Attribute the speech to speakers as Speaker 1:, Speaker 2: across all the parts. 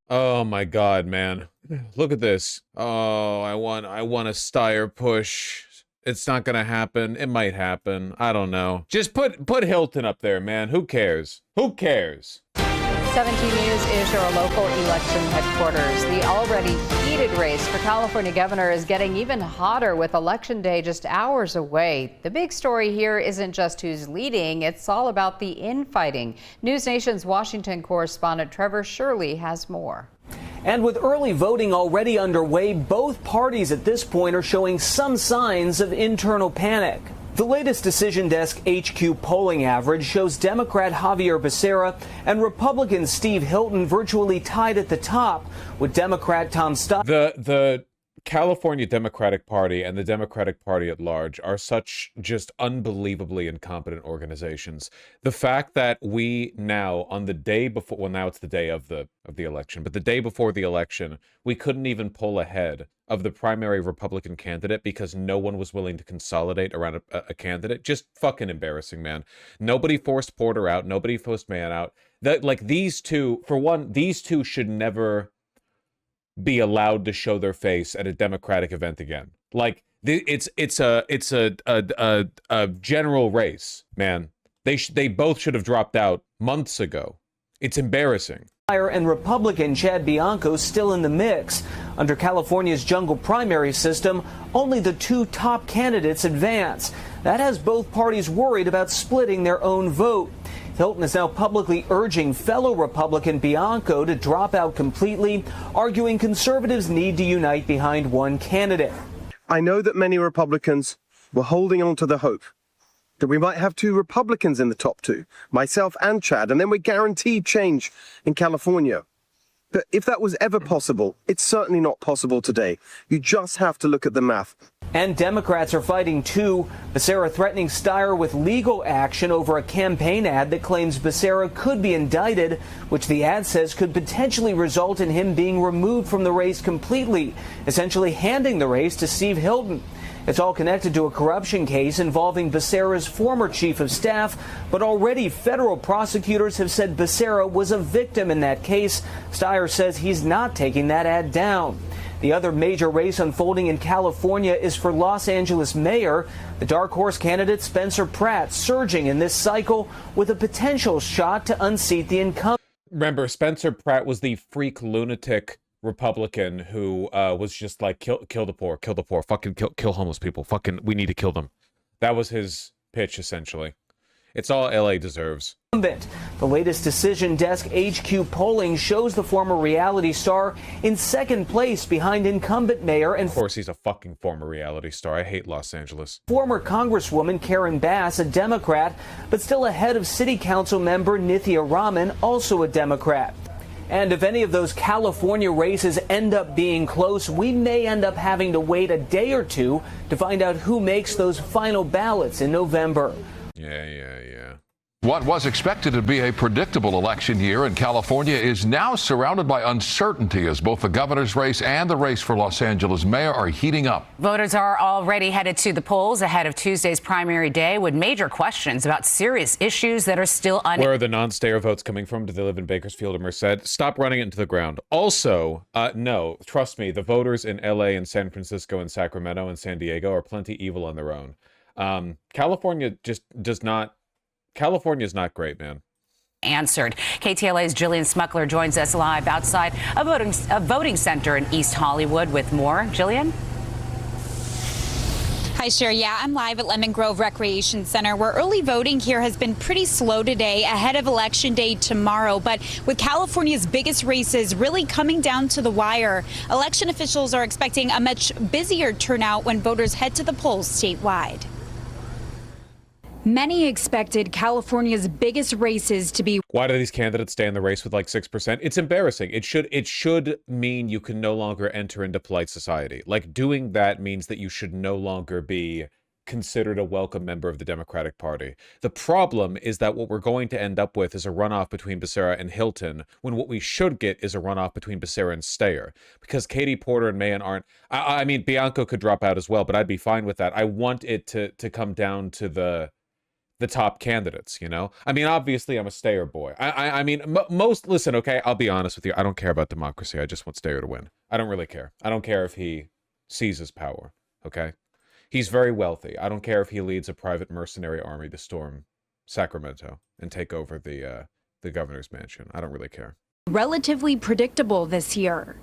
Speaker 1: Oh my God, man. Look at this. Oh, I want a Steyer push. It's not gonna happen. It might happen. I don't know. Just put Hilton up there, man. Who cares? Who cares?
Speaker 2: 17 News is your local election headquarters. The already heated race for California governor is getting even hotter with Election Day just hours away. The big story here isn't just who's leading, it's all about the infighting. News Nation's Washington correspondent Trevor Shirley has more.
Speaker 3: And with early voting already underway, both parties at this point are showing some signs of internal panic. The latest Decision Desk HQ polling average shows Democrat Javier Becerra and Republican Steve Hilton virtually tied at the top, with Democrat Tom Steyer.
Speaker 1: The California Democratic Party and the Democratic Party at large are such just unbelievably incompetent organizations. The fact that we now, on the day before, well, now it's the day of the election, but the day before the election, we couldn't even pull ahead of the primary Republican candidate because no one was willing to consolidate around a candidate. Just fucking embarrassing, man. Nobody forced Porter out. Nobody forced Mann out. These two, for one, these two should never be allowed to show their face at a Democratic event again. Like, it's a general race, man. They both should have dropped out months ago. It's embarrassing.
Speaker 3: And Republican Chad Bianco still in the mix. Under California's jungle primary system, only the two top candidates advance. That has both parties worried about splitting their own vote. Hilton is now publicly urging fellow Republican Bianco to drop out completely, arguing conservatives need to unite behind one candidate.
Speaker 4: I know that many Republicans were holding on to the hope that we might have two Republicans in the top two, myself and Chad, and then we're guaranteed change in California. But if that was ever possible, it's certainly not possible today. You just have to look at the math.
Speaker 3: And Democrats are fighting too. Becerra threatening Steyer with legal action over a campaign ad that claims Becerra could be indicted, which the ad says could potentially result in him being removed from the race completely, essentially handing the race to Steve Hilton. It's all connected to a corruption case involving Becerra's former chief of staff, but already federal prosecutors have said Becerra was a victim in that case. Steyer says he's not taking that ad down. The other major race unfolding in California is for Los Angeles mayor. The dark horse candidate Spencer Pratt surging in this cycle with a potential shot to unseat the incumbent.
Speaker 1: Remember, Spencer Pratt was the freak lunatic Republican who was just like, kill the poor, fucking kill homeless people, fucking, we need to kill them. That was his pitch, essentially. It's all LA deserves.
Speaker 3: The latest Decision Desk HQ polling shows the former reality star in second place behind incumbent mayor and,
Speaker 1: of course, he's a fucking former reality star. I hate Los Angeles.
Speaker 3: Former Congresswoman Karen Bass, a Democrat, but still ahead of City Council member Nithya Raman, also a Democrat. And if any of those California races end up being close, we may end up having to wait a day or two to find out who makes those final ballots in November.
Speaker 1: Yeah.
Speaker 5: What was expected to be a predictable election year in California is now surrounded by uncertainty as both the governor's race and the race for Los Angeles mayor are heating up.
Speaker 6: Voters are already headed to the polls ahead of Tuesday's primary day with major questions about serious issues that are still
Speaker 1: Where are the non-Steyer votes coming from? Do they live in Bakersfield or Merced? Stop running it into the ground. Also, no, trust me, the voters in LA and San Francisco and Sacramento and San Diego are plenty evil on their own. California just does not. California's not great, man.
Speaker 6: Answered. KTLA's Jillian Smuckler joins us live outside a voting center in East Hollywood with more. Jillian?
Speaker 7: Hi, Cher. Yeah, I'm live at Lemon Grove Recreation Center, where early voting here has been pretty slow today ahead of Election Day tomorrow. But with California's biggest races really coming down to the wire, election officials are expecting a much busier turnout when voters head to the polls statewide. Many expected California's biggest races to be.
Speaker 1: Why do these candidates stay in the race with like 6%? It's embarrassing. It should mean you can no longer enter into polite society. Like, doing that means that you should no longer be considered a welcome member of the Democratic Party. The problem is that what we're going to end up with is a runoff between Becerra and Hilton, when what we should get is a runoff between Becerra and Steyer. Because Katie Porter and Mann aren't. I mean, Bianco could drop out as well, but I'd be fine with that. I want it to come down to the top candidates, you know? I mean, obviously, I'm a Steyer boy. I mean, most, listen, okay, I'll be honest with you. I don't care about democracy. I just want Steyer to win. I don't really care. I don't care if he seizes power, okay? He's very wealthy. I don't care if he leads a private mercenary army to storm Sacramento and take over the governor's mansion. I don't really care.
Speaker 7: Relatively predictable this year.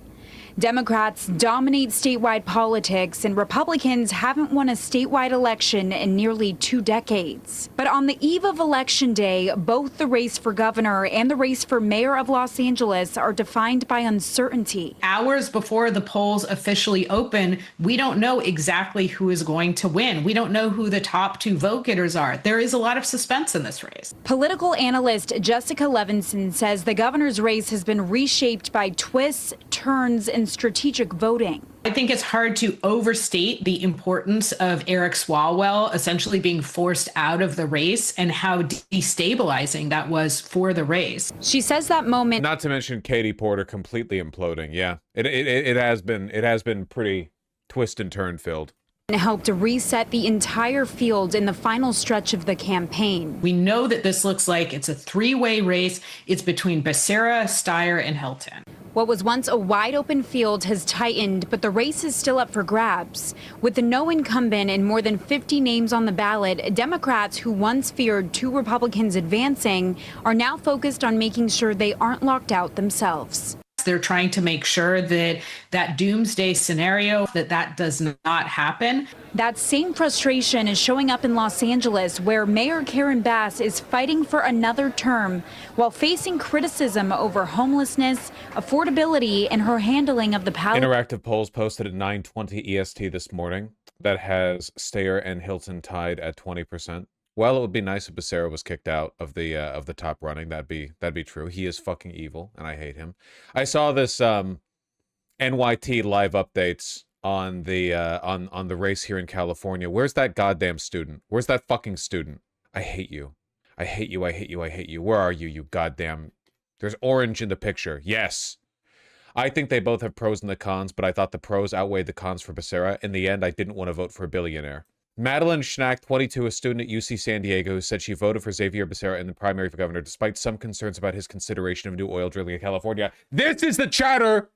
Speaker 7: Democrats dominate statewide politics, and Republicans haven't won a statewide election in nearly 2 decades. But on the eve of Election Day, both the race for governor and the race for mayor of Los Angeles are defined by uncertainty.
Speaker 8: Hours before the polls officially open, we don't know exactly who is going to win. We don't know who the top 2 vote getters are. There is a lot of suspense in this race.
Speaker 7: Political analyst Jessica Levinson says the governor's race has been reshaped by twists, turns, and strategic voting.
Speaker 8: I think it's hard to overstate the importance of Eric Swalwell essentially being forced out of the race and how destabilizing that was for the race.
Speaker 7: She says that moment,
Speaker 1: Not to mention Katie Porter completely imploding. Yeah, it has been pretty twist and turn filled.
Speaker 7: helped reset the entire field in the final stretch of the campaign.
Speaker 8: We know that this looks like it's a 3-way race. It's between Becerra, Steyer, and Hilton.
Speaker 7: What was once a wide open field has tightened, but the race is still up for grabs. With no incumbent and more than 50 names on the ballot, Democrats who once feared 2 Republicans advancing are now focused on making sure they aren't locked out themselves.
Speaker 8: They're trying to make sure that that doomsday scenario, that does not happen.
Speaker 7: That same frustration is showing up in Los Angeles, where Mayor Karen Bass is fighting for another term while facing criticism over homelessness, affordability, and her handling of the power.
Speaker 1: Interactive polls posted at 9:20 EST this morning that has Steyer and Hilton tied at 20%. Well, it would be nice if Becerra was kicked out of the top running. That'd be true. He is fucking evil, and I hate him. I saw this NYT live updates on the race here in California. Where's that goddamn student? Where's that fucking student? I hate you. I hate you. I hate you. I hate you. Where are you, you goddamn? There's orange in the picture. Yes. I think they both have pros and the cons, but I thought the pros outweighed the cons for Becerra. In the end, I didn't want to vote for a billionaire. Madeline Schnack, 22, a student at UC San Diego, who said she voted for Xavier Becerra in the primary for governor, despite some concerns about his consideration of new oil drilling in California. This is the chatter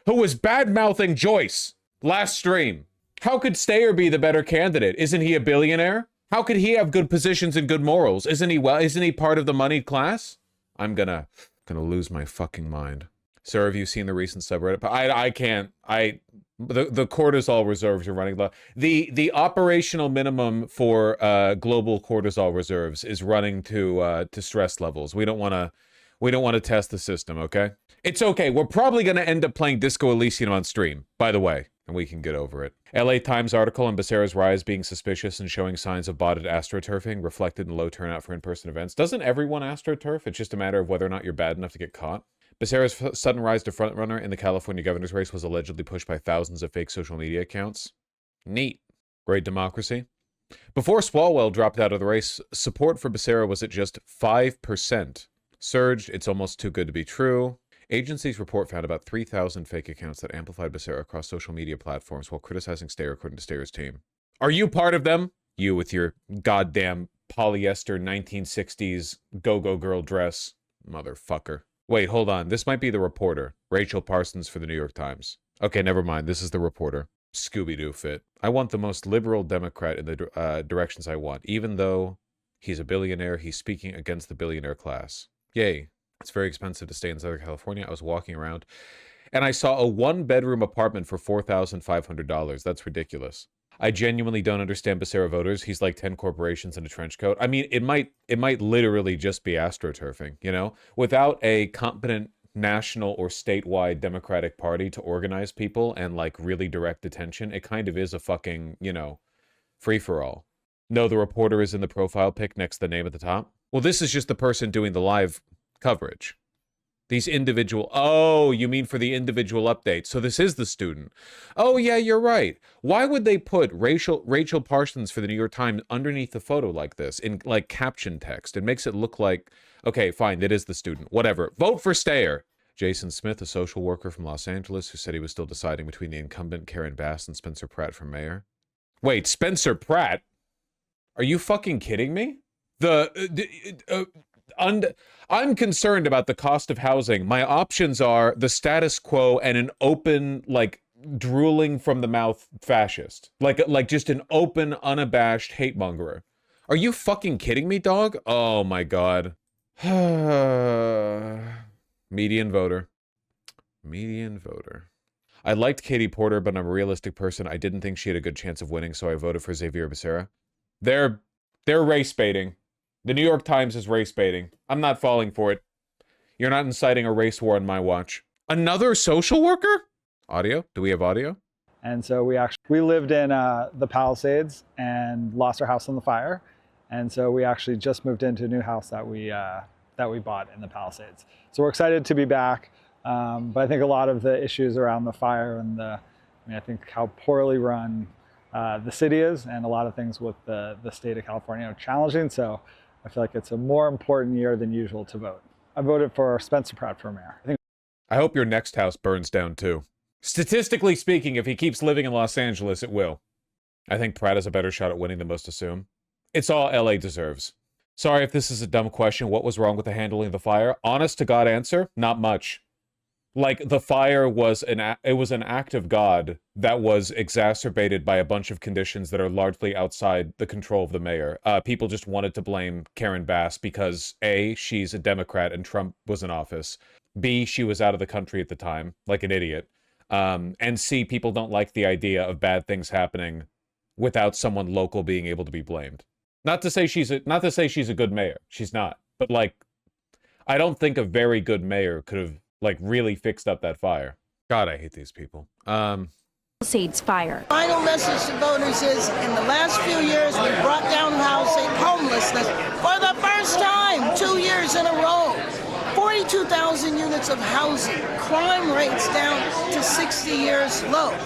Speaker 1: who was bad-mouthing Joyce last stream. How could Steyer be the better candidate? Isn't he a billionaire? How could he have good positions and good morals? Isn't he part of the moneyed class? I'm gonna lose my fucking mind. Sir, have you seen the recent subreddit? I can't. The cortisol reserves are running low. The operational minimum for global cortisol reserves is running to stress levels. We don't want to test the system. Okay, it's okay. We're probably going to end up playing Disco Elysium on stream, by the way, and we can get over it. LA Times article on Becerra's rise being suspicious and showing signs of botted astroturfing reflected in low turnout for in-person events. Doesn't everyone astroturf? It's just a matter of whether or not you're bad enough to get caught. Becerra's sudden rise to frontrunner in the California governor's race was allegedly pushed by thousands of fake social media accounts. Neat. Great democracy. Before Swalwell dropped out of the race, support for Becerra was at just 5%. Surged, it's almost too good to be true. Agency's report found about 3,000 fake accounts that amplified Becerra across social media platforms while criticizing Steyer, according to Steyer's team. Are you part of them? You with your goddamn polyester 1960s go-go girl dress. Motherfucker. Wait, hold on. This might be the reporter. Rachel Parsons for the New York Times. Okay, never mind. This is the reporter. Scooby-Doo fit. I want the most liberal Democrat in the directions I want. Even though he's a billionaire, he's speaking against the billionaire class. Yay. It's very expensive to stay in Southern California. I was walking around, and I saw a 1-bedroom apartment for $4,500. That's ridiculous. I genuinely don't understand Becerra voters. He's like 10 corporations in a trench coat. I mean, it might literally just be astroturfing, you know? Without a competent national or statewide Democratic Party to organize people and like really direct attention, it kind of is a fucking, you know, free-for-all. No, the reporter is in the profile pic next to the name at the top. Well, this is just the person doing the live coverage. These individual... Oh, you mean for the individual updates. So this is the student. Oh, yeah, you're right. Why would they put Rachel Parsons for the New York Times underneath the photo like this in, like, caption text? It makes it look like, okay, fine, it is the student. Whatever. Vote for Steyer. Jason Smith, a social worker from Los Angeles, who said he was still deciding between the incumbent Karen Bass and Spencer Pratt for mayor. Wait, Spencer Pratt? Are you fucking kidding me? I'm concerned about the cost of housing. My options are the status quo and an open, like, drooling from the mouth fascist. Like just an open, unabashed hate mongerer. Are you fucking kidding me, dog? Oh my god. Median voter. Median voter. I liked Katie Porter, but I'm a realistic person. I didn't think she had a good chance of winning, so I voted for Xavier Becerra. They're race baiting. The New York Times is race baiting. I'm not falling for it. You're not inciting a race war on my watch. Another social worker? Audio? Do we have audio?
Speaker 9: And so we lived in the Palisades and lost our house in the fire. And so we actually just moved into a new house that we bought in the Palisades. So we're excited to be back. But I think a lot of the issues around the fire and I think how poorly run the city is, and a lot of things with the state of California are challenging. So I feel like it's a more important year than usual to vote. I voted for Spencer Pratt for mayor.
Speaker 1: I hope your next house burns down too. Statistically speaking, if he keeps living in Los Angeles, it will. I think Pratt has a better shot at winning than most assume. It's all LA deserves. Sorry if this is a dumb question. What was wrong with the handling of the fire? Honest to God answer, not much. Like, the fire was an act of God that was exacerbated by a bunch of conditions that are largely outside the control of the mayor. People just wanted to blame Karen Bass because A, she's a Democrat and Trump was in office. B, she was out of the country at the time, like an idiot. And C, people don't like the idea of bad things happening without someone local being able to be blamed. Not to say she's a good mayor. She's not. But, like, I don't think a very good mayor could have, like, really fixed up that fire. God, I hate these people.
Speaker 10: Palisades fire.
Speaker 11: Final message to voters is, in the last few years, we brought down homelessness for the first time, 2 years in a row. 42,000 units of housing, crime rates down to 60 years low.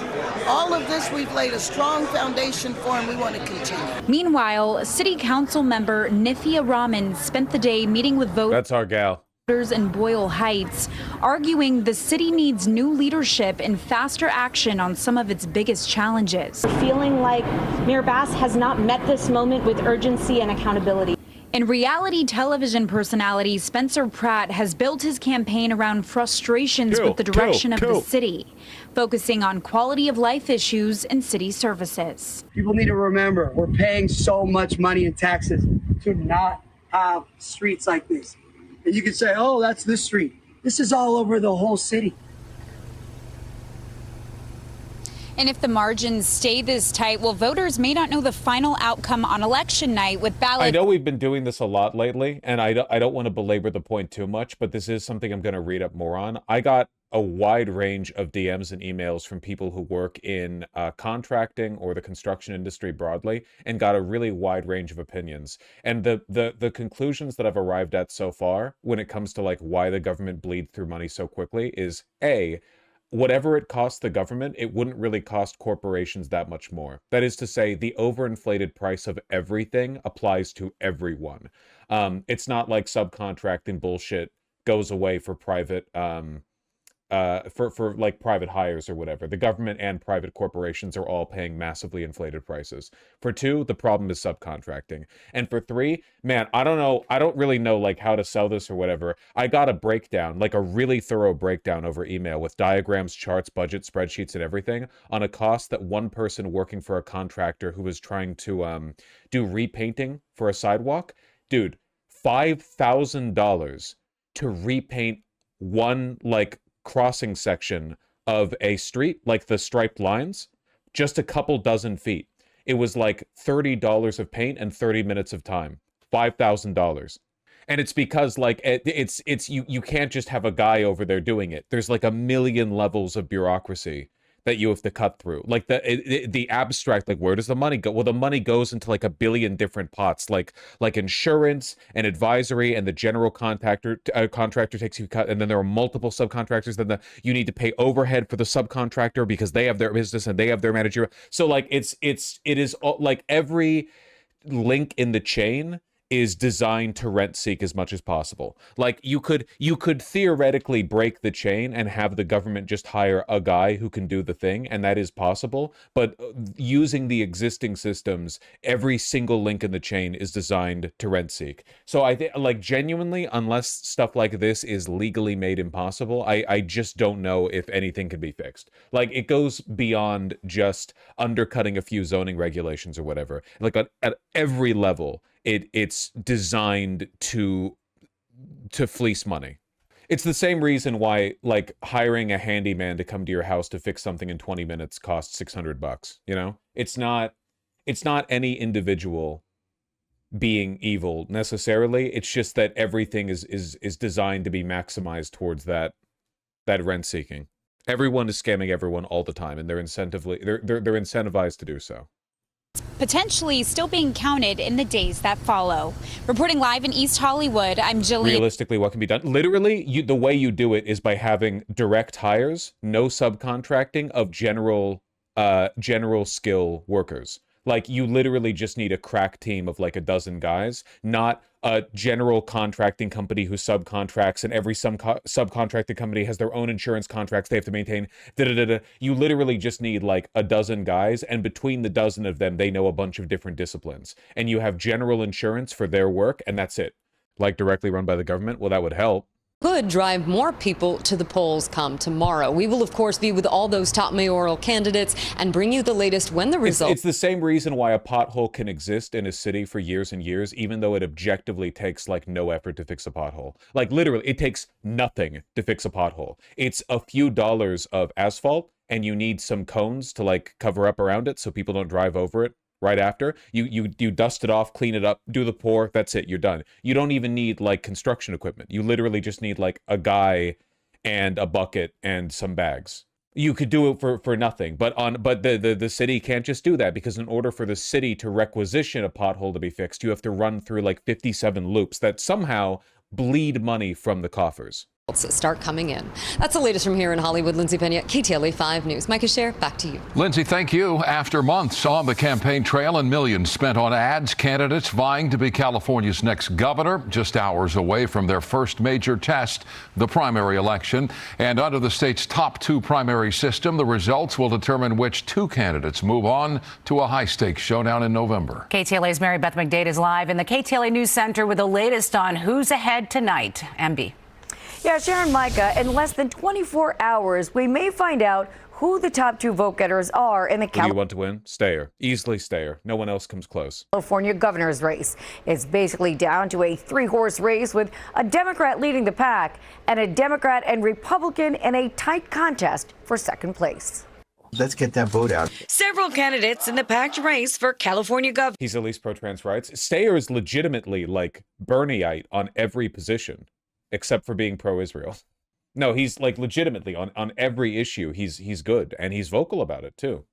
Speaker 11: All of this we've laid a strong foundation for, and we want to continue.
Speaker 7: Meanwhile, City Council member Nithya Raman spent the day meeting with voters.
Speaker 1: That's our gal.
Speaker 7: In Boyle Heights, arguing the city needs new leadership and faster action on some of its biggest challenges.
Speaker 10: Feeling like Mayor Bass has not met this moment with urgency and accountability.
Speaker 7: And reality television personality Spencer Pratt has built his campaign around frustrations with the direction of the city, focusing on quality of life issues and city services.
Speaker 12: People need to remember, we're paying so much money in taxes to not have streets like this. And you can say, oh, that's this street. This is all over the whole city.
Speaker 7: And if the margins stay this tight, well, voters may not know the final outcome on election night with ballots.
Speaker 1: I know we've been doing this a lot lately, and I don't want to belabor the point too much, but this is something I'm going to read up more on. I got a wide range of DMs and emails from people who work in contracting or the construction industry broadly, and got a really wide range of opinions. And the conclusions that I've arrived at so far when it comes to, like, why the government bleeds through money so quickly is A, whatever it costs the government, it wouldn't really cost corporations that much more. That is to say, the overinflated price of everything applies to everyone. It's not like subcontracting bullshit goes away for private for like private hires or whatever. The government and private corporations are all paying massively inflated prices. For two, the problem is subcontracting. And for three, man, I don't know. I don't really know like how to sell this or whatever. I got a breakdown, like a really thorough breakdown over email with diagrams, charts, budget spreadsheets, and everything on a cost that one person working for a contractor who was trying to do repainting for a sidewalk, dude, $5,000 to repaint one like crossing section of a street, like the striped lines, just a couple dozen feet. It was like $30 of paint and 30 minutes of time. $5,000. And it's because like it's you can't just have a guy over there doing it. There's like a million levels of bureaucracy that you have to cut through. Like the abstract, like where does the money go? Well, the money goes into like a billion different pots, like insurance and advisory, and the general contractor takes you cut, and then there are multiple subcontractors. Then you need to pay overhead for the subcontractor because they have their business and they have their manager. So like it is like every link in the chain is designed to rent seek as much as possible. Like you could theoretically break the chain and have the government just hire a guy who can do the thing, and that is possible. But using the existing systems, every single link in the chain is designed to rent seek. So I think, like, genuinely, unless stuff like this is legally made impossible, I just don't know if anything can be fixed. Like, it goes beyond just undercutting a few zoning regulations or whatever. Like at every level, it's designed to fleece money. It's the same reason why, like, hiring a handyman to come to your house to fix something in 20 minutes costs $600, you know? It's not any individual being evil necessarily. It's just that everything is designed to be maximized towards that rent seeking. Everyone is scamming everyone all the time, and they're incentivized to do so.
Speaker 7: Potentially still being counted in the days that follow. Reporting live in East Hollywood, I'm Jillian.
Speaker 1: Realistically, what can be done? Literally, the way you do it is by having direct hires, no subcontracting of general skill workers. Like, you literally just need a crack team of like a dozen guys, not a general contracting company who subcontracts, and every subcontracting company has their own insurance contracts they have to maintain. You literally just need like a dozen guys, and between the dozen of them, they know a bunch of different disciplines. And you have general insurance for their work, and that's it. Like, directly run by the government? Well, that would help.
Speaker 13: Could drive more people to the polls come tomorrow. We will, of course, be with all those top mayoral candidates and bring you the latest when the results.
Speaker 1: It's the same reason why a pothole can exist in a city for years and years, even though it objectively takes like no effort to fix a pothole. Like, literally, it takes nothing to fix a pothole. It's a few dollars of asphalt, and you need some cones to like cover up around it so people don't drive over it. Right after you dust it off, clean it up, do the pour, that's it, you're done. You don't even need like construction equipment. You literally just need like a guy and a bucket and some bags. You could do it for nothing, but the city can't just do that, because in order for the city to requisition a pothole to be fixed, you have to run through like 57 loops that somehow bleed money from the coffers.
Speaker 13: Start coming in. That's the latest from here in Hollywood. Lindsay Pena, KTLA 5 News. Micah Scher, back to you.
Speaker 5: Lindsay, thank you. After months on the campaign trail and millions spent on ads, candidates vying to be California's next governor, just hours away from their first major test, the primary election. And under the state's top two primary system, the results will determine which two candidates move on to a high-stakes showdown in November.
Speaker 6: KTLA's Mary Beth McDade is live in the KTLA News Center with the latest on who's ahead tonight. MB.
Speaker 14: Yeah, Sharon, Micah, in less than 24 hours, we may find out who the top two vote getters are in the
Speaker 1: Who do you want to win? Steyer. Easily Steyer. No one else comes close.
Speaker 14: California governor's race. It's basically down to a three-horse race with a Democrat leading the pack and a Democrat and Republican in a tight contest for second place.
Speaker 15: Let's get that vote out.
Speaker 16: Several candidates in the packed race for California governor.
Speaker 1: He's at least pro-trans rights. Steyer is legitimately like Bernieite on every position, except for being pro-Israel. No, he's like legitimately on every issue. He's good, and he's vocal about it too.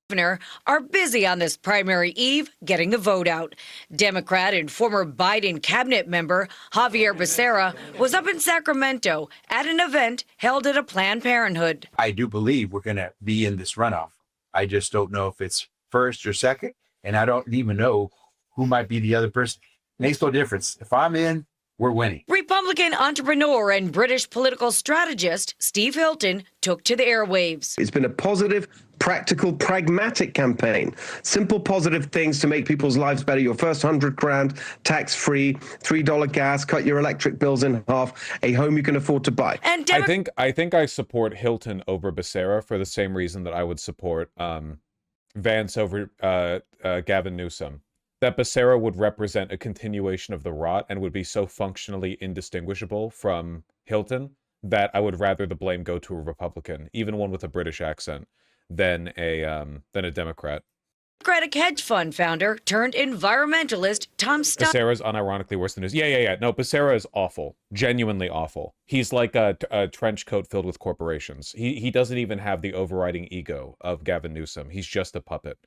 Speaker 16: Governor are busy on this primary eve getting the vote out. Democrat and former Biden cabinet member Javier Becerra was up in Sacramento at an event held at a Planned Parenthood.
Speaker 15: I do believe we're going to be in this runoff. I just don't know if it's first or second, and I don't even know who might be the other person. Makes no difference. If I'm in, we're winning.
Speaker 16: Republican entrepreneur and British political strategist Steve Hilton took to the airwaves.
Speaker 4: It's been a positive, practical, pragmatic campaign. Simple, positive things to make people's lives better. Your first $100,000 tax-free, $3 gas, cut your electric bills in half, a home you can afford to buy.
Speaker 16: And
Speaker 1: I think I support Hilton over Becerra for the same reason that I would support Vance over Gavin Newsom. That Becerra would represent a continuation of the rot and would be so functionally indistinguishable from Hilton that I would rather the blame go to a Republican, even one with a British accent, than a Democrat.
Speaker 16: Democratic hedge fund founder turned environmentalist Tom Steyer.
Speaker 1: Becerra's unironically worse than his. Yeah. No, Becerra is awful. Genuinely awful. He's like a trench coat filled with corporations. He doesn't even have the overriding ego of Gavin Newsom. He's just a puppet.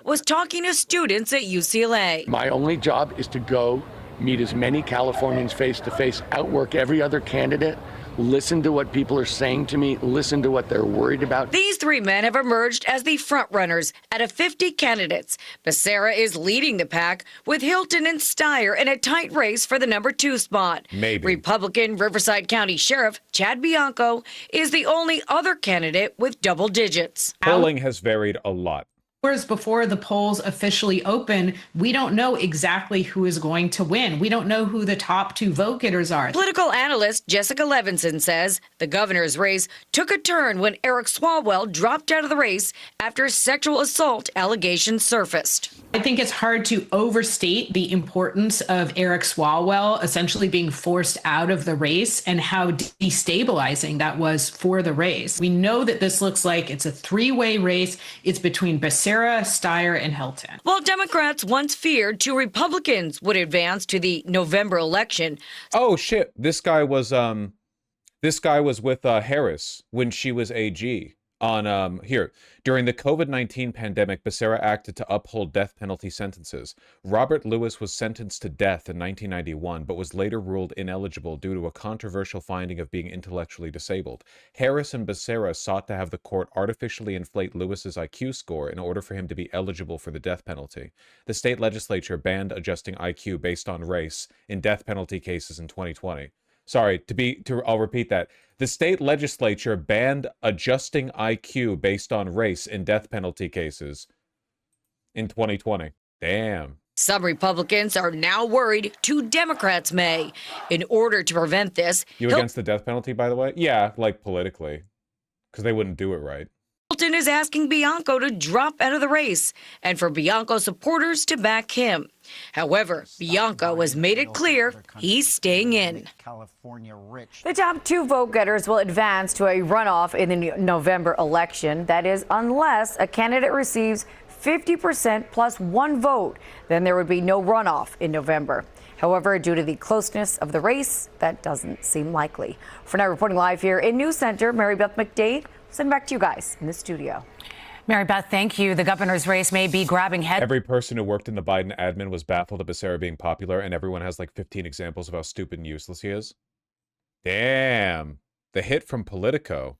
Speaker 16: Was talking to students at UCLA.
Speaker 17: My only job is to go meet as many Californians face to face, outwork every other candidate, listen to what people are saying to me, listen to what they're worried about.
Speaker 16: These three men have emerged as the frontrunners out of 50 candidates. Becerra is leading the pack with Hilton and Steyer in a tight race for the number 2 spot.
Speaker 1: Maybe.
Speaker 16: Republican Riverside County Sheriff Chad Bianco is the only other candidate with double digits.
Speaker 1: Polling has varied a lot.
Speaker 8: Hours before the polls officially open, we don't know exactly who is going to win. We don't know who the top 2 vote getters are.
Speaker 16: Political analyst Jessica Levinson says the governor's race took a turn when Eric Swalwell dropped out of the race after sexual assault allegations surfaced.
Speaker 8: I think it's hard to overstate the importance of Eric Swalwell essentially being forced out of the race and how destabilizing that was for the race. We know that this looks like it's a 3-way race. It's between Becerra, Steyer, and Hilton.
Speaker 16: While Democrats once feared 2 Republicans would advance to the November election.
Speaker 1: Oh shit! This guy was with Harris when she was AG. During the COVID-19 pandemic, Becerra acted to uphold death penalty sentences. Robert Lewis was sentenced to death in 1991, but was later ruled ineligible due to a controversial finding of being intellectually disabled. Harris and Becerra sought to have the court artificially inflate Lewis's IQ score in order for him to be eligible for the death penalty. The state legislature banned adjusting IQ based on race in death penalty cases in 2020. I'll repeat that. The state legislature banned adjusting IQ based on race in death penalty cases in 2020. Damn.
Speaker 16: Some Republicans are now worried 2 Democrats may. In order to prevent this...
Speaker 1: You against the death penalty, by the way? Yeah, like politically. Because they wouldn't do it right.
Speaker 16: Hilton is asking Bianco to drop out of the race and for Bianco supporters to back him. However, Bianco has made it clear he's staying in.
Speaker 14: The top 2 vote getters will advance to a runoff in the November election. That is, unless a candidate receives 50% plus 1 vote, then there would be no runoff in November. However, due to the closeness of the race, that doesn't seem likely. For now, reporting live here in News Center, Mary Beth McDade. Send back to you guys in the studio.
Speaker 6: Mary Beth, thank you. The governor's race may be grabbing head.
Speaker 1: Every person who worked in the Biden admin was baffled at Becerra being popular, and everyone has like 15 examples of how stupid and useless he is. Damn. The hit from Politico.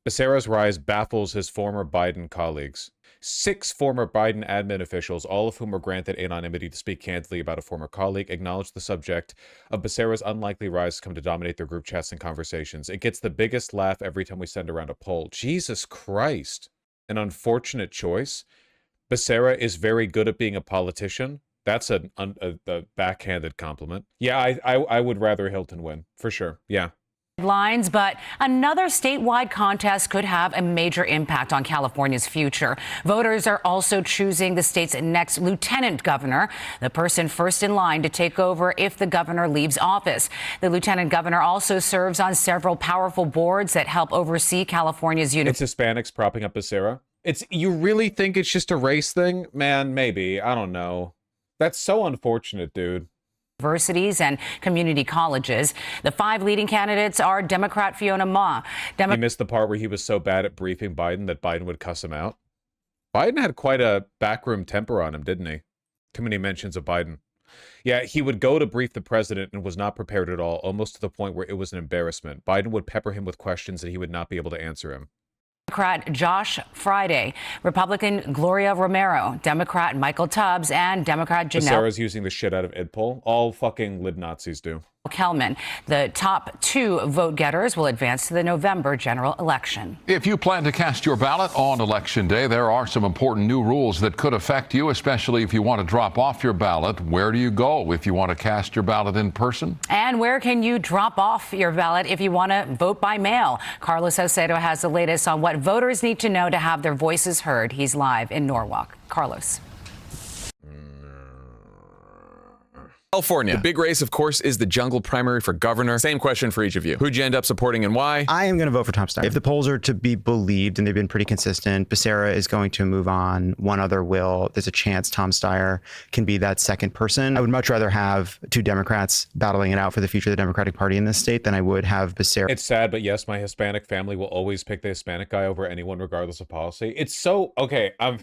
Speaker 1: Becerra's rise baffles his former Biden colleagues. 6 former Biden admin officials, all of whom were granted anonymity to speak candidly about a former colleague, acknowledged the subject of Becerra's unlikely rise to come to dominate their group chats and conversations. It gets the biggest laugh every time we send around a poll. Jesus Christ. An unfortunate choice. Becerra is very good at being a politician. That's a backhanded compliment. Yeah, I would rather Hilton win, for sure. Yeah.
Speaker 6: Headlines, but another statewide contest could have a major impact on California's future. Voters are also choosing the state's next lieutenant governor, the person first in line to take over if the governor leaves office. The lieutenant governor also serves on several powerful boards that help oversee California's
Speaker 1: It's Hispanics propping up Becerra. You really think it's just a race thing? Man, maybe. I don't know. That's so unfortunate, dude.
Speaker 6: Universities and community colleges. The 5 leading candidates are Democrat Fiona Ma.
Speaker 1: You missed the part where he was so bad at briefing Biden that Biden would cuss him out. Biden had quite a backroom temper on him, didn't he? Too many mentions of Biden. Yeah, he would go to brief the president and was not prepared at all, almost to the point where it was an embarrassment. Biden would pepper him with questions and he would not be able to answer him.
Speaker 6: Democrat Josh Friday, Republican Gloria Romero, Democrat Michael Tubbs, and Democrat Janelle.
Speaker 1: Becerra's using the shit out of Idpol. All fucking lid Nazis do.
Speaker 6: Kelman. The top 2 vote getters will advance to the November general election.
Speaker 5: If you plan to cast your ballot on Election Day, there are some important new rules that could affect you, especially if you want to drop off your ballot. Where do you go if you want to cast your ballot in person?
Speaker 6: And where can you drop off your ballot if you want to vote by mail? Carlos Saucedo has the latest on what voters need to know to have their voices heard. He's live in Norwalk. Carlos.
Speaker 18: California. The big race, of course, is the jungle primary for governor. Same question for each of you. Who'd you end up supporting and why?
Speaker 19: I am going to vote for Tom Steyer. If the polls are to be believed, and they've been pretty consistent, Becerra is going to move on. One other will. There's a chance Tom Steyer can be that second person. I would much rather have 2 Democrats battling it out for the future of the Democratic Party in this state than I would have Becerra.
Speaker 1: It's sad, but yes, my Hispanic family will always pick the Hispanic guy over anyone, regardless of policy. It's so okay. I'm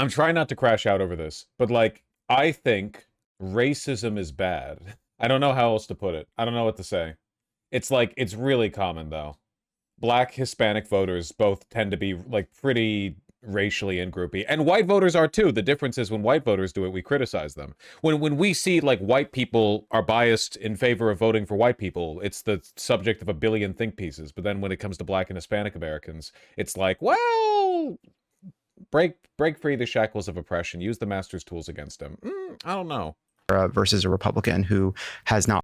Speaker 1: trying not to crash out over this, but like I think racism is bad. I don't know how else to put it. I don't know what to say. It's like, it's really common though. Black, Hispanic voters both tend to be like pretty racially and groupy, and white voters are too. The difference is when white voters do it, we criticize them. When we see like white people are biased in favor of voting for white people, it's the subject of a billion think pieces. But then when it comes to Black and Hispanic Americans, it's like, well, break free the shackles of oppression, use the master's tools against them. I don't know.
Speaker 19: Versus a Republican who has not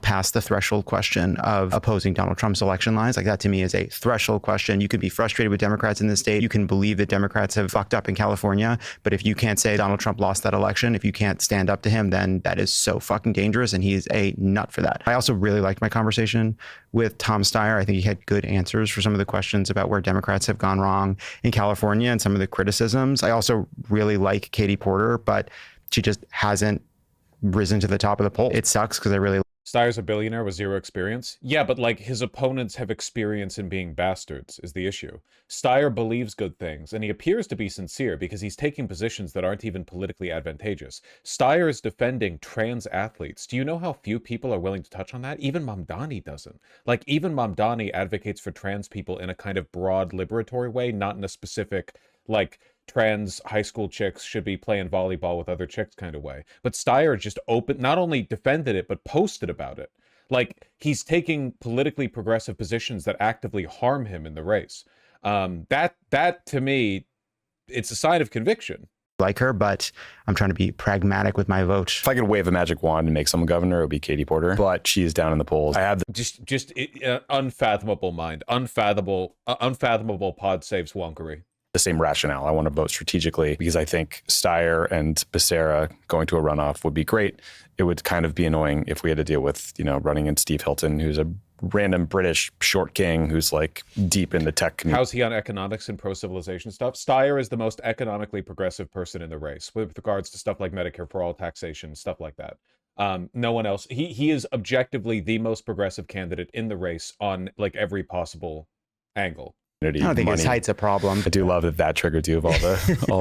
Speaker 19: passed the threshold question of opposing Donald Trump's election lines. Like, that to me is a threshold question. You could be frustrated with Democrats in this state. You can believe that Democrats have fucked up in California. But if you can't say Donald Trump lost that election, if you can't stand up to him, then that is so fucking dangerous. And he's a nut for that. I also really liked my conversation with Tom Steyer. I think he had good answers for some of the questions about where Democrats have gone wrong in California and some of the criticisms. I also really like Katie Porter, but she just hasn't risen to the top of the poll. It sucks because I really...
Speaker 1: Steyer's a billionaire with zero experience? Yeah, but like his opponents have experience in being bastards is the issue. Steyer believes good things, and he appears to be sincere because he's taking positions that aren't even politically advantageous. Steyer is defending trans athletes. Do you know how few people are willing to touch on that? Even Mamdani doesn't. Like, even Mamdani advocates for trans people in a kind of broad liberatory way, not in a specific, like, trans high school chicks should be playing volleyball with other chicks kind of way. But Steyer just not only defended it, but posted about it. Like, he's taking politically progressive positions that actively harm him in the race. That to me, it's a sign of conviction.
Speaker 19: Like her, but I'm trying to be pragmatic with my vote.
Speaker 20: If I could wave a magic wand and make someone governor, it would be Katie Porter, but she is down in the polls. I have
Speaker 1: unfathomable mind, unfathomable pod saves wonkery.
Speaker 20: The same rationale. I want to vote strategically because I think Steyer and Becerra going to a runoff would be great. It would kind of be annoying if we had to deal with, running in Steve Hilton, who's a random British short king who's like deep in the tech community.
Speaker 1: How's he on economics and pro-civilization stuff? Steyer is the most economically progressive person in the race with regards to stuff like Medicare for all, taxation, stuff like that. No one else. He is objectively the most progressive candidate in the race on like every possible angle.
Speaker 19: I don't think his height's a problem.
Speaker 20: I do love that triggered you of all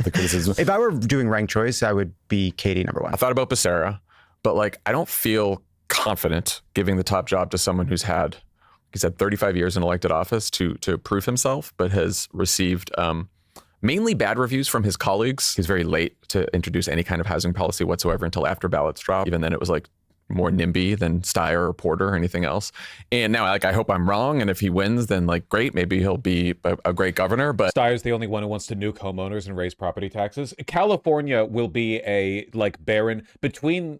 Speaker 20: the criticism.
Speaker 19: If I were doing ranked choice, I would be Katie number one.
Speaker 18: I thought about Becerra, but like I don't feel confident giving the top job to someone he's had 35 years in elected office to prove himself, but has received mainly bad reviews from his colleagues. He's very late to introduce any kind of housing policy whatsoever until after ballots drop. Even then, it was like more NIMBY than Steyer or Porter or anything else. And now, like, I hope I'm wrong. And if he wins, then like, great, maybe he'll be a great governor. But
Speaker 1: Steyer's the only one who wants to nuke homeowners and raise property taxes. California will be a like barren between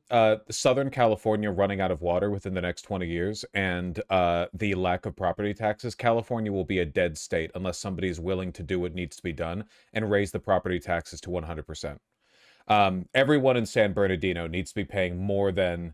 Speaker 1: Southern California running out of water within the next 20 years and the lack of property taxes. California will be a dead state unless somebody is willing to do what needs to be done and raise the property taxes to 100%. Everyone in San Bernardino needs to be paying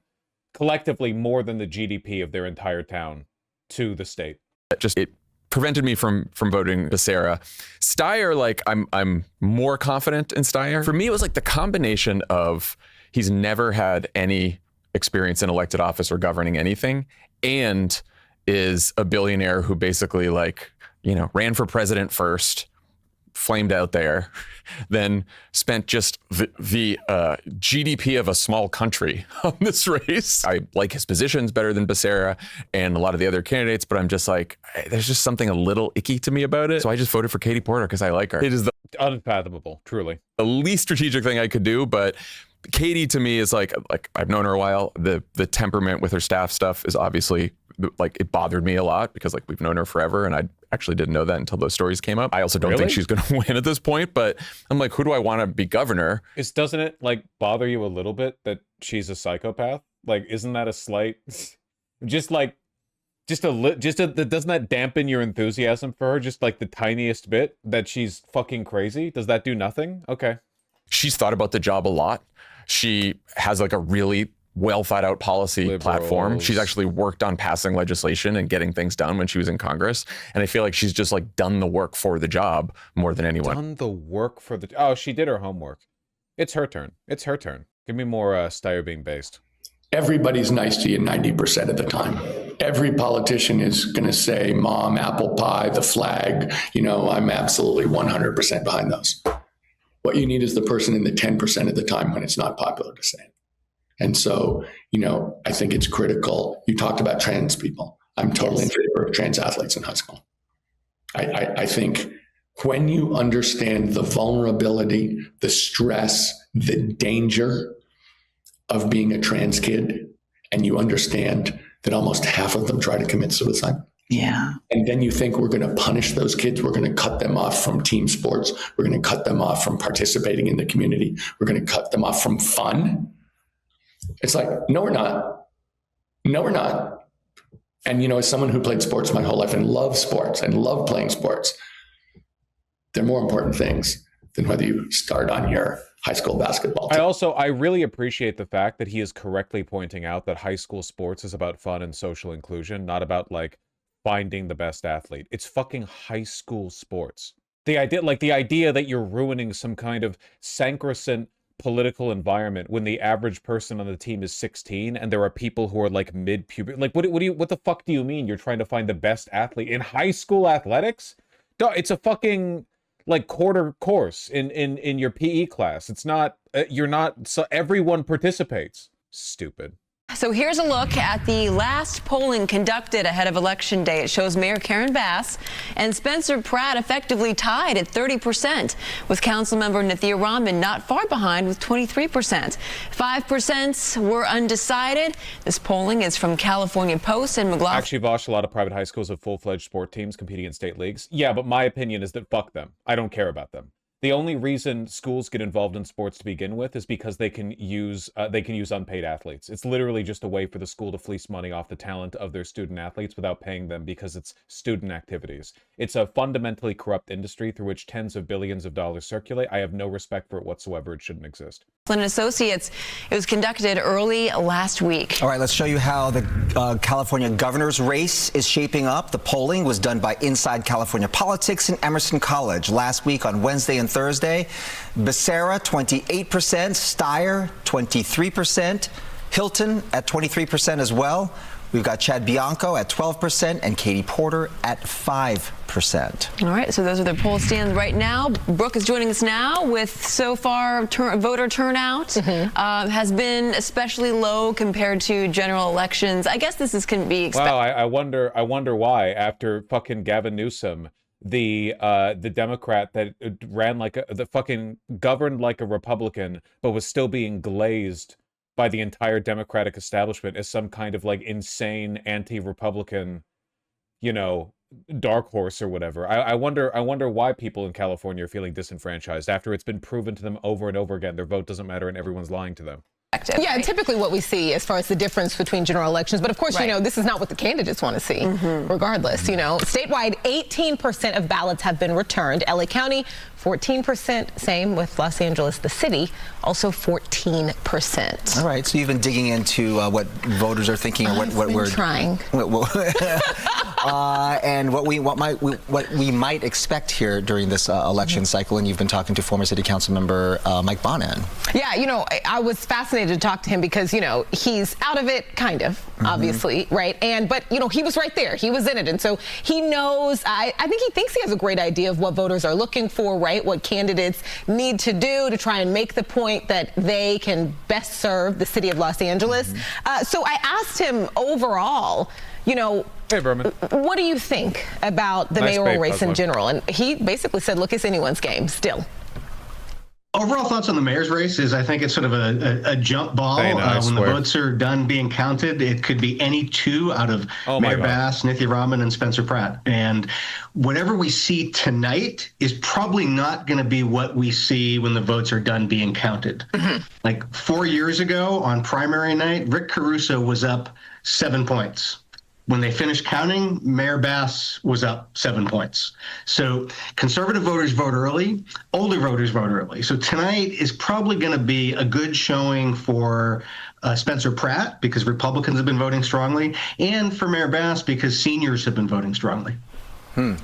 Speaker 1: collectively more than the GDP of their entire town to the state.
Speaker 18: It prevented me from voting Becerra. Steyer, like I'm more confident in Steyer. For me, it was like the combination of he's never had any experience in elected office or governing anything, and is a billionaire who basically ran for president first, flamed out there, then spent just the GDP of a small country on this race. I like his positions better than Becerra and a lot of the other candidates, but I'm just like, there's just something a little icky to me about it. So I just voted for Katie Porter because I like her. It is
Speaker 1: unfathomable, truly.
Speaker 18: The least strategic thing I could do, but Katie to me is like I've known her a while. The temperament with her staff stuff is obviously it bothered me a lot because we've known her forever, and I actually didn't know that until those stories came up. I also don't think she's going to win at this point, but I'm like, who do I want to be governor?
Speaker 1: Doesn't it bother you a little bit that she's a psychopath? Isn't that a slight, doesn't that dampen your enthusiasm for her just the tiniest bit that she's fucking crazy? Does that do nothing? Okay.
Speaker 18: She's thought about the job a lot. She has a really well thought out policy platform. She's actually worked on passing legislation and getting things done when she was in Congress. And I feel like she's just done the work for the job more than anyone.
Speaker 1: Done the work for the... Oh, she did her homework. It's her turn. It's her turn. Give me more Steyer being based.
Speaker 17: Everybody's nice to you 90% of the time. Every politician is going to say, Mom, apple pie, the flag. I'm absolutely 100% behind those.
Speaker 21: What you need is the person in the 10% of the time when it's not popular to say it. And so, I think it's critical. You talked about trans people. I'm totally in favor of trans athletes in high school. I think when you understand the vulnerability, the stress, the danger of being a trans kid, and you understand that almost half of them try to commit suicide.
Speaker 22: Yeah.
Speaker 21: And then you think we're going to punish those kids. We're going to cut them off from team sports. We're going to cut them off from participating in the community. We're going to cut them off from fun. It's like, no, we're not. No, we're not. And, as someone who played sports my whole life and loved sports and loved playing sports, they're more important things than whether you start on your high school basketball team.
Speaker 1: I really appreciate the fact that he is correctly pointing out that high school sports is about fun and social inclusion, not about finding the best athlete. It's fucking high school sports. The idea that you're ruining some kind of sacrosanct political environment when the average person on the team is 16 and there are people who are mid-puberty. What the fuck do you mean you're trying to find the best athlete in high school athletics? It's a fucking quarter course in your PE class. It's not, so everyone participates. Stupid.
Speaker 23: So here's a look at the last polling conducted ahead of Election Day. It shows Mayor Karen Bass and Spencer Pratt effectively tied at 30%, with Councilmember Nithya Rahman not far behind with 23%. 5% were undecided. This polling is from California Post and McLaughlin.
Speaker 1: Actually, Vosh, a lot of private high schools have full-fledged sport teams competing in state leagues. Yeah, but my opinion is that fuck them. I don't care about them. The only reason schools get involved in sports to begin with is because they can use unpaid athletes. It's literally just a way for the school to fleece money off the talent of their student athletes without paying them because it's student activities. It's a fundamentally corrupt industry through which tens of billions of dollars circulate. I have no respect for it whatsoever. It shouldn't exist.
Speaker 23: Associates. It was conducted early last week.
Speaker 24: All right, let's show you how the California governor's race is shaping up. The polling was done by Inside California Politics in Emerson College last week on Wednesday and Thursday. Becerra, 28%, Steyer, 23%, Hilton at 23% as well. We've got Chad Bianco at 12% and Katie Porter at 5%.
Speaker 23: All right, so those are the poll stands right now. Brooke is joining us now with so far voter turnout has been especially low compared to general elections. I guess this can be expected.
Speaker 1: Wow, I wonder why after fucking Gavin Newsom, the Democrat that governed like a Republican, but was still being glazed by the entire Democratic establishment as some kind of insane anti-Republican, dark horse or whatever. I wonder why people in California are feeling disenfranchised after it's been proven to them over and over again their vote doesn't matter and everyone's lying to them.
Speaker 25: Yeah, right? Typically what we see as far as the difference between general elections. But of course, this is not what the candidates want to see, regardless. Statewide, 18% of ballots have been returned. LA County, 14%. Same with Los Angeles, the city, also 14%.
Speaker 24: All right, so you've been digging into what voters are thinking, or what we're
Speaker 25: trying,
Speaker 24: and what we might expect here during this election cycle. And you've been talking to former City Council member Mike Bonin.
Speaker 25: Yeah, I was fascinated to talk to him because he's out of it, kind of, obviously, right? But he was right there, he was in it, and so he knows. I think he thinks he has a great idea of what voters are looking for, right? What candidates need to do to try and make the point that they can best serve the city of Los Angeles. So I asked him overall,
Speaker 1: hey, Berman,
Speaker 25: what do you think about the mayoral race in general? And he basically said, look, it's anyone's game still.
Speaker 26: Overall thoughts on the mayor's race is I think it's sort of a jump ball. When the votes are done being counted, it could be any two out of Mayor Bass, Nithya Rahman, and Spencer Pratt. And whatever we see tonight is probably not going to be what we see when the votes are done being counted. Like 4 years ago on primary night, Rick Caruso was up 7 points. When they finished counting, Mayor Bass was up 7 points. So conservative voters vote early, older voters vote early. So tonight is probably going to be a good showing for Spencer Pratt because Republicans have been voting strongly, and for Mayor Bass because seniors have been voting strongly.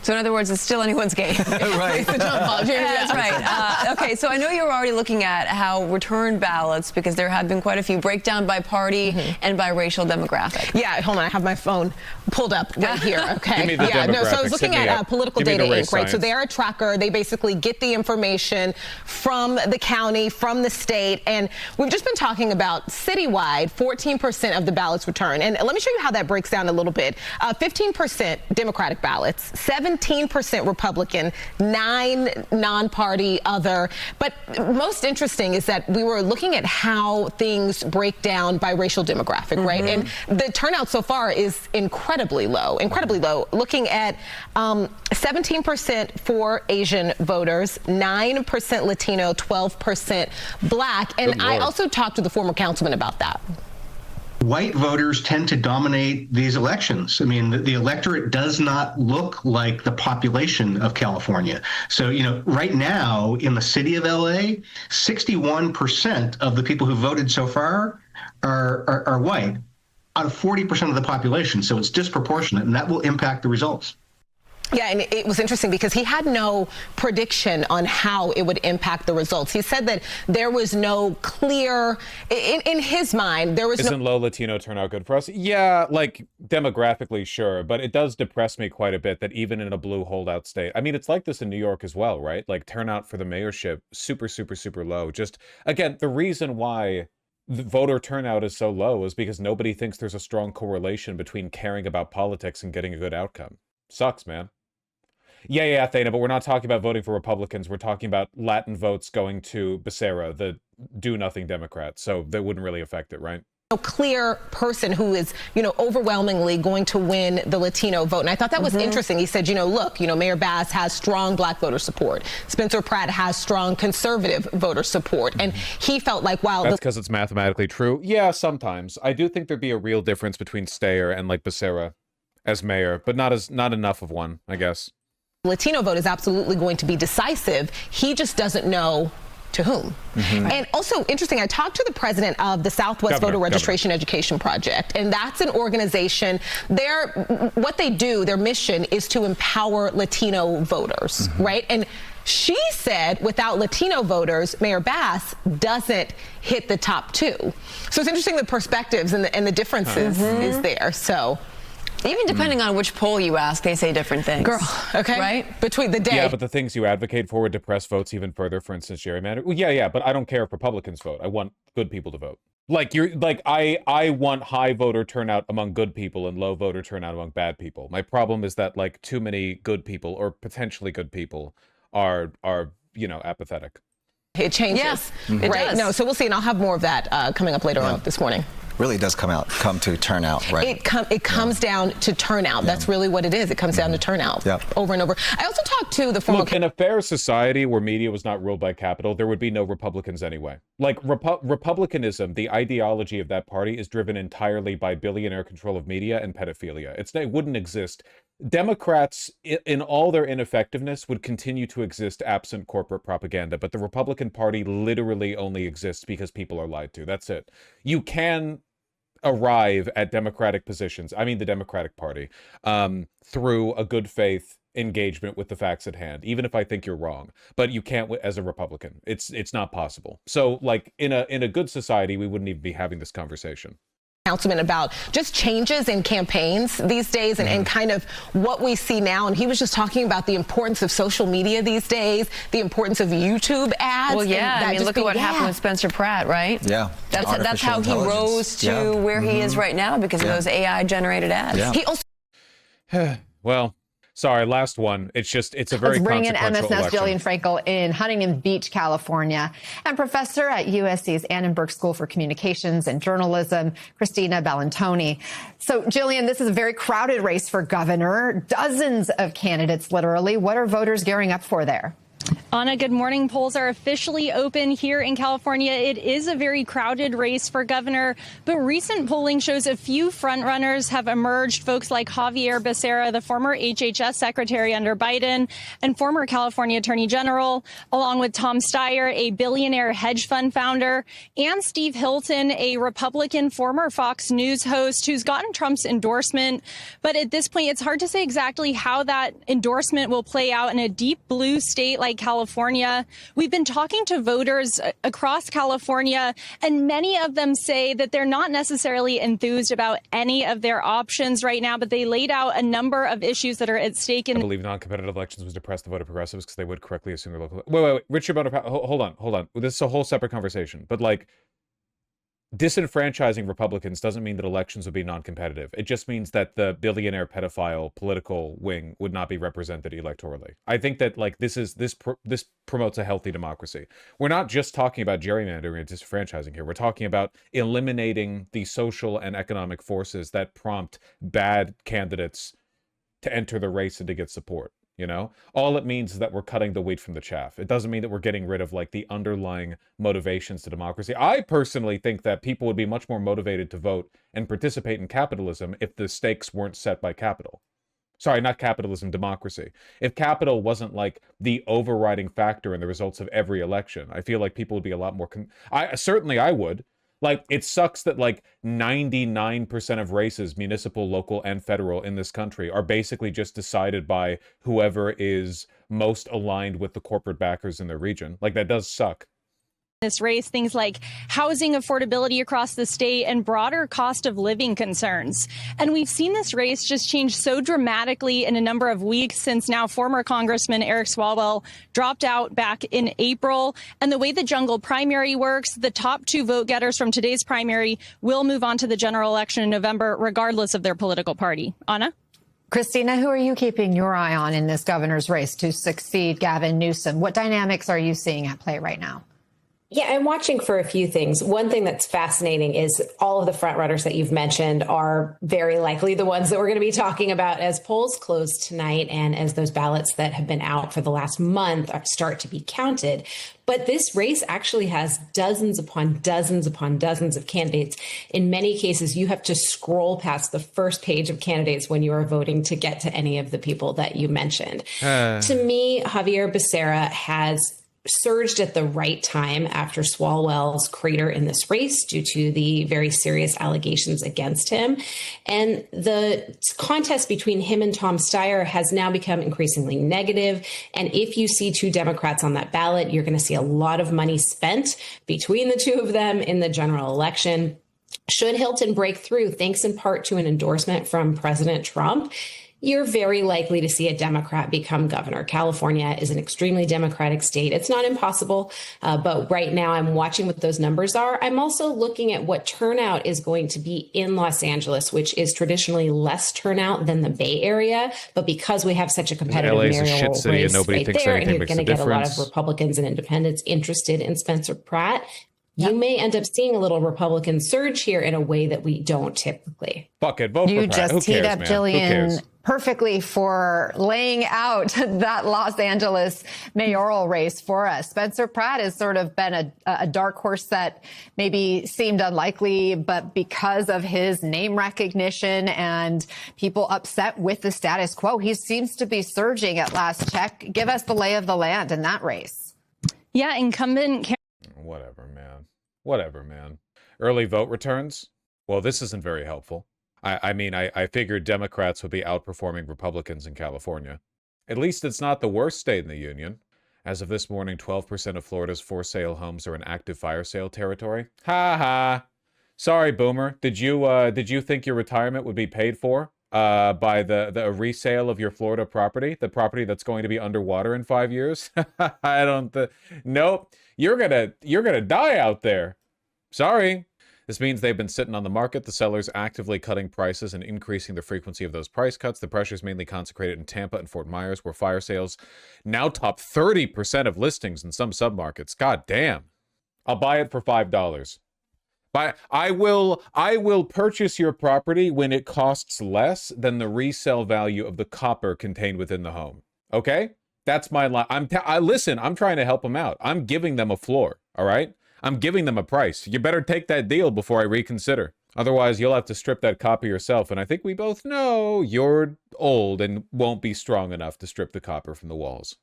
Speaker 23: So in other words, it's still anyone's game.
Speaker 24: Right.
Speaker 23: That's right. Okay, so I know you're already looking at how return ballots, because there have been quite a few, break down by party and by racial demographic.
Speaker 25: Yeah, hold on. I have my phone pulled up right here. Okay.
Speaker 1: Give me the
Speaker 25: Yeah, no, so I was
Speaker 1: demographics.
Speaker 25: looking
Speaker 1: Hit me
Speaker 25: at
Speaker 1: up.
Speaker 25: Political
Speaker 1: Give me
Speaker 25: Data
Speaker 1: the race
Speaker 25: Inc., right? So
Speaker 1: science.
Speaker 25: they're a tracker. They basically get the information from the county, from the state. And we've just been talking about citywide, 14% of the ballots returned. And let me show you how that breaks down a little bit. 15% Democratic ballots, 17% Republican, 9 non-party other. But most interesting is that we were looking at how things break down by racial demographic, right? And the turnout so far is incredibly low. Looking at 17% for Asian voters, 9% Latino, 12% Black. And I also talked to the former councilman about that.
Speaker 26: White voters tend to dominate these elections. I mean, the electorate does not look like the population of California. So, right now in the city of LA, 61% of the people who voted so far are white out of 40% of the population. So it's disproportionate, and that will impact the results.
Speaker 25: Yeah, and it was interesting because he had no prediction on how it would impact the results. He said that there was no clear, in his mind, there was
Speaker 1: Isn't low Latino turnout good for us? Yeah, like demographically, sure, but it does depress me quite a bit that even in a blue holdout state, I mean, it's like this in New York as well, right? Like turnout for the mayorship, super, super, super low. Just, again, the reason why the voter turnout is so low is because nobody thinks there's a strong correlation between caring about politics and getting a good outcome. Sucks, man. Yeah, Thana, but we're not talking about voting for Republicans. We're talking about Latin votes going to Becerra, the do-nothing Democrat. So that wouldn't really affect it, right?
Speaker 25: A clear person who is, overwhelmingly going to win the Latino vote. And I thought that was interesting. He said, look, Mayor Bass has strong Black voter support. Spencer Pratt has strong conservative voter support. And he felt like, wow.
Speaker 1: That's because it's mathematically true. Yeah, sometimes. I do think there'd be a real difference between Steyer and, like, Becerra as mayor, but not enough of one, I guess.
Speaker 25: Latino vote is absolutely going to be decisive. He just doesn't know to whom. And also interesting, I talked to the president of the Southwest Voter Registration Education Project, and that's an organization. What they do, their mission is to empower Latino voters, right? And she said without Latino voters, Mayor Bass doesn't hit the top 2. So it's interesting the perspectives and the differences is there. So.
Speaker 23: Even depending on which poll you ask, they say different things.
Speaker 25: Girl, okay?
Speaker 23: Right?
Speaker 25: Between the day.
Speaker 1: Yeah, but the things you advocate for would depress votes even further. For instance, gerrymandering. Well, yeah, but I don't care if Republicans vote. I want good people to vote. I want high voter turnout among good people and low voter turnout among bad people. My problem is that too many good people or potentially good people are apathetic.
Speaker 25: It changes.
Speaker 23: Yeah, it does.
Speaker 25: No, so we'll see, and I'll have more of that coming up later on this morning.
Speaker 24: Really does come to turnout, right?
Speaker 25: It comes down to turnout. Yeah. That's really what it is. It comes down to turnout over and over. I also talked to the former...
Speaker 1: Look, in a fair society where media was not ruled by capital, there would be no Republicans anyway. Republicanism, the ideology of that party is driven entirely by billionaire control of media and pedophilia. It wouldn't exist. Democrats, in all their ineffectiveness, would continue to exist absent corporate propaganda, but the Republican Party literally only exists because people are lied to. That's it. You can arrive at democratic positions, I mean the Democratic Party, through a good faith engagement with the facts at hand, even if I think you're wrong. But you can't as a Republican. It's not possible. So, in a good society, we wouldn't even be having this conversation.
Speaker 25: Councilman about just changes in campaigns these days and kind of what we see now. And he was just talking about the importance of social media these days, the importance of YouTube ads.
Speaker 23: Well, yeah, I mean, look at what happened with Spencer Pratt, right?
Speaker 24: Yeah.
Speaker 23: That's how he rose to where he is right now because of those AI-generated ads.
Speaker 24: Yeah.
Speaker 25: He also...
Speaker 1: Well... Sorry, last one. It's a very
Speaker 2: Let's bring in
Speaker 1: consequential
Speaker 2: MSN's
Speaker 1: election.
Speaker 2: Jillian Frankel in Huntington Beach, California, and professor at USC's Annenberg School for Communications and Journalism, Christina Bellantoni. So, Jillian, this is a very crowded race for governor. Dozens of candidates, literally. What are voters gearing up for there?
Speaker 3: Anna, good morning. Polls are officially open here in California. It is a very crowded race for governor, but recent polling shows a few frontrunners have emerged. Folks like Javier Becerra, the former HHS secretary under Biden and former California attorney general, along with Tom Steyer, a billionaire hedge fund founder, and Steve Hilton, a Republican former Fox News host who's gotten Trump's endorsement. But at this point, it's hard to say exactly how that endorsement will play out in a deep blue state like California. We've been talking to voters across California, and many of them say that they're not necessarily enthused about any of their options right now, but they laid out a number of issues that are at stake.
Speaker 1: I believe non-competitive elections was depressed the vote of progressives because they would correctly assume their local... Wait. Richard Bonner, hold on. This is a whole separate conversation, but like, disenfranchising Republicans doesn't mean that elections would be non-competitive. It just means that the billionaire pedophile political wing would not be represented electorally. I think that like this promotes a healthy democracy. We're not just talking about gerrymandering and disenfranchising here. We're talking about eliminating the social and economic forces that prompt bad candidates to enter the race and to get support. You know, all it means is that we're cutting the wheat from the chaff. It doesn't mean that we're getting rid of like the underlying motivations to democracy. I personally think that people would be much more motivated to vote and participate in capitalism if the stakes weren't set by capital. Sorry, not capitalism, democracy. If capital wasn't like the overriding factor in the results of every election, I feel like people would be a lot more... I would. Like, it sucks that like 99% of races, municipal, local, and federal in this country are basically just decided by whoever is most aligned with the corporate backers in their region. Like, that does suck.
Speaker 3: This race, things like housing affordability across the state and broader cost of living concerns. And we've seen this race just change so dramatically in a number of weeks since now former Congressman Eric Swalwell dropped out back in April. And the way the jungle primary works, the top two vote getters from today's primary will move on to the general election in November, regardless of their political party. Anna?
Speaker 2: Christina, who are you keeping your eye on in this governor's race to succeed Gavin Newsom? What dynamics are you seeing at play right now?
Speaker 9: Yeah, I'm watching for a few things. One thing that's fascinating is all of the frontrunners that you've mentioned are very likely the ones that we're going to be talking about as polls close tonight and as those ballots that have been out for the last month start to be counted. But this race actually has dozens upon dozens upon dozens of candidates. In many cases, you have to scroll past the first page of candidates when you are voting to get to any of the people that you mentioned. To me, Javier Becerra has surged at the right time after Swalwell's crater in this race due to the very serious allegations against him. And the contest between him and Tom Steyer has now become increasingly negative. And if you see two Democrats on that ballot, you're going to see a lot of money spent between the two of them in the general election. Should Hilton break through, thanks in part to an endorsement from President Trump, you're very likely to see a Democrat become governor. California is an extremely Democratic state. It's not impossible, but right now I'm watching what those numbers are. I'm also looking at what turnout is going to be in Los Angeles, which is traditionally less turnout than the Bay Area. But because we have such a competitive mayoral race right there, and you're going to get a lot of Republicans and independents interested in Spencer Pratt, you may end up seeing a little Republican surge here in a way that we don't typically.
Speaker 1: Fuck it, vote for Pratt.
Speaker 2: You just teed up Jillian perfectly for laying out that Los Angeles mayoral race for us. Spencer Pratt has sort of been a dark horse that maybe seemed unlikely, but because of his name recognition and people upset with the status quo, he seems to be surging at last check. Give us the lay of the land in that race.
Speaker 3: Yeah, incumbent...
Speaker 1: Whatever, man. Early vote returns? Well, this isn't very helpful. I figured Democrats would be outperforming Republicans in California. At least it's not the worst state in the union. As of this morning, 12% of Florida's for-sale homes are in active fire sale territory. Ha ha! Sorry, Boomer. Did you think your retirement would be paid for by the resale of your Florida property? The property that's going to be underwater in 5 years? Nope. You're gonna die out there. Sorry. This means they've been sitting on the market, the sellers actively cutting prices and increasing the frequency of those price cuts. The pressure is mainly concentrated in Tampa and Fort Myers, where fire sales now top 30% of listings in some submarkets. God damn. I'll buy it for $5. I will purchase your property when it costs less than the resale value of the copper contained within the home. Okay? That's my line. Listen, I'm trying to help them out. I'm giving them a floor, all right? I'm giving them a price. You better take that deal before I reconsider. Otherwise, you'll have to strip that copper yourself, and I think we both know you're old and won't be strong enough to strip the copper from the walls.